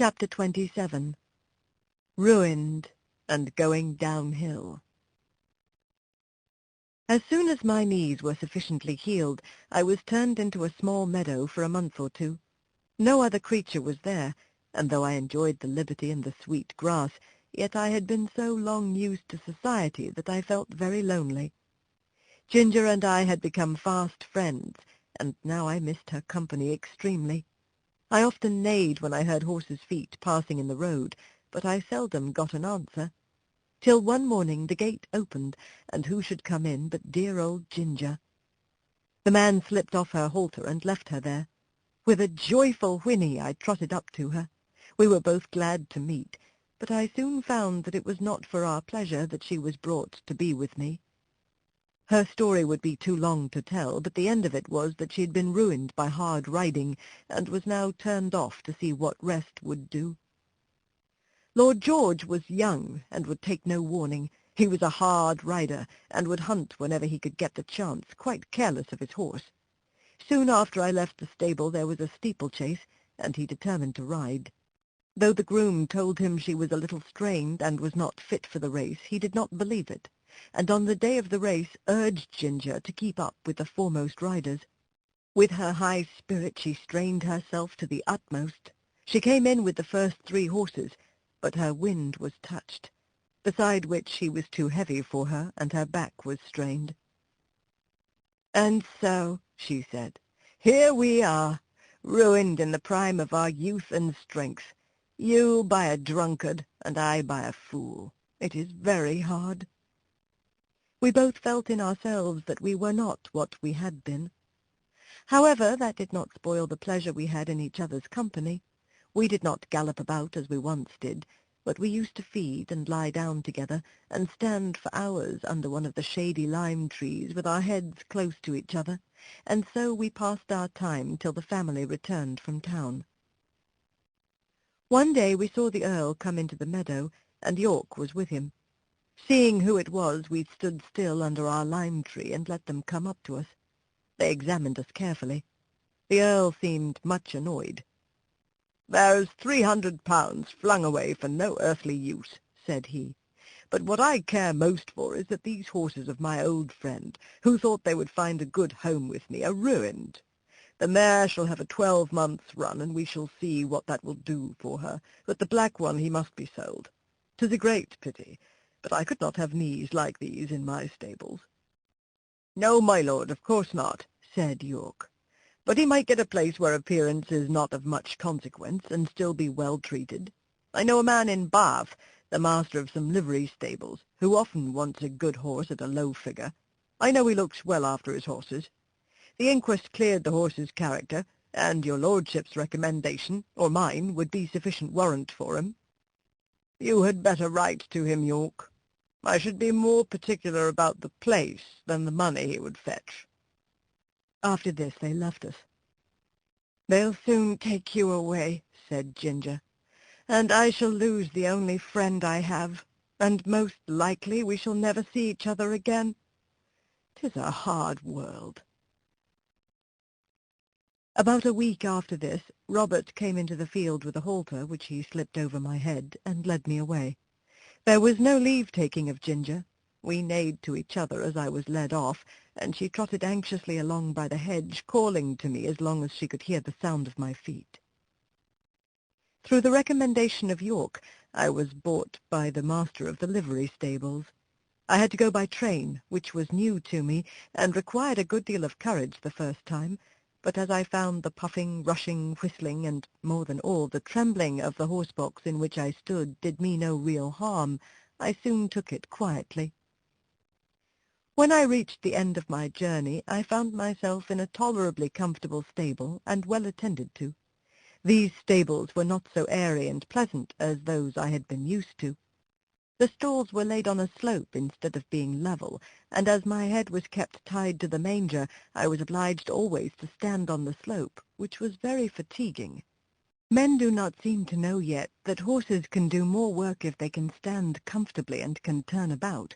Chapter 27. Ruined and Going Downhill. As soon as my knees were sufficiently healed, I was turned into a small meadow for a month or two. No other creature was there, and though I enjoyed the liberty and the sweet grass, yet I had been so long used to society that I felt very lonely. Ginger and I had become fast friends, and now I missed her company extremely. I often neighed when I heard horses' feet passing in the road, but I seldom got an answer, till one morning the gate opened, and who should come in but dear old Ginger. The man slipped off her halter and left her there. With a joyful whinny I trotted up to her. We were both glad to meet, but I soon found that it was not for our pleasure that she was brought to be with me. Her story would be too long to tell, but the end of it was that she had been ruined by hard riding, and was now turned off to see what rest would do. Lord George was young, and would take no warning. He was a hard rider, and would hunt whenever he could get the chance, quite careless of his horse. Soon after I left the stable there was a steeplechase, and he determined to ride. Though the groom told him she was a little strained and was not fit for the race, he did not believe it, and on the day of the race urged Ginger to keep up with the foremost riders. With her high spirit she strained herself to the utmost. She came in with the first 3 horses, but her wind was touched, beside which he was too heavy for her, and her back was strained. "And so," she said, "here we are, ruined in the prime of our youth and strength, you by a drunkard, and I by a fool. It is very hard." We both felt in ourselves that we were not what we had been. However, that did not spoil the pleasure we had in each other's company. We did not gallop about as we once did, but we used to feed and lie down together, and stand for hours under one of the shady lime trees with our heads close to each other, and so we passed our time till the family returned from town. One day we saw the Earl come into the meadow, and York was with him. Seeing who it was, we stood still under our lime tree and let them come up to us. They examined us carefully. The Earl seemed much annoyed. "There's £300 flung away for no earthly use," said he. "But what I care most for is that these horses of my old friend, who thought they would find a good home with me, are ruined. The mare shall have a 12-months' run, and we shall see what that will do for her, but the black one he must be sold. 'Tis a great pity, but I could not have knees like these in my stables." "No, my lord, of course not," said York. "But he might get a place where appearance is not of much consequence, and still be well treated. I know a man in Bath, the master of some livery stables, who often wants a good horse at a low figure. I know he looks well after his horses. The inquest cleared the horse's character, and your lordship's recommendation, or mine, would be sufficient warrant for him. You had better write to him, York. I should be more particular about the place than the money he would fetch." After this they left us. "They'll soon take you away," said Ginger, "and I shall lose the only friend I have, and most likely we shall never see each other again. 'Tis a hard world." About a week after this, Robert came into the field with a halter which he slipped over my head, and led me away. There was no leave-taking of Ginger. We neighed to each other as I was led off, and she trotted anxiously along by the hedge, calling to me as long as she could hear the sound of my feet. Through the recommendation of York, I was bought by the master of the livery stables. I had to go by train, which was new to me, and required a good deal of courage the first time, but as I found the puffing, rushing, whistling, and, more than all, the trembling of the horse-box in which I stood did me no real harm, I soon took it quietly. When I reached the end of my journey, I found myself in a tolerably comfortable stable, and well attended to. These stables were not so airy and pleasant as those I had been used to. The stalls were laid on a slope instead of being level, and as my head was kept tied to the manger, I was obliged always to stand on the slope, which was very fatiguing. Men do not seem to know yet that horses can do more work if they can stand comfortably and can turn about.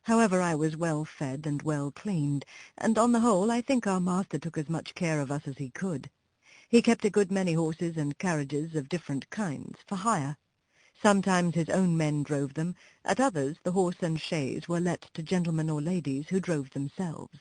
However, I was well fed and well cleaned, and on the whole I think our master took as much care of us as he could. He kept a good many horses and carriages of different kinds for hire. Sometimes his own men drove them, at others the horse and chaise were let to gentlemen or ladies who drove themselves.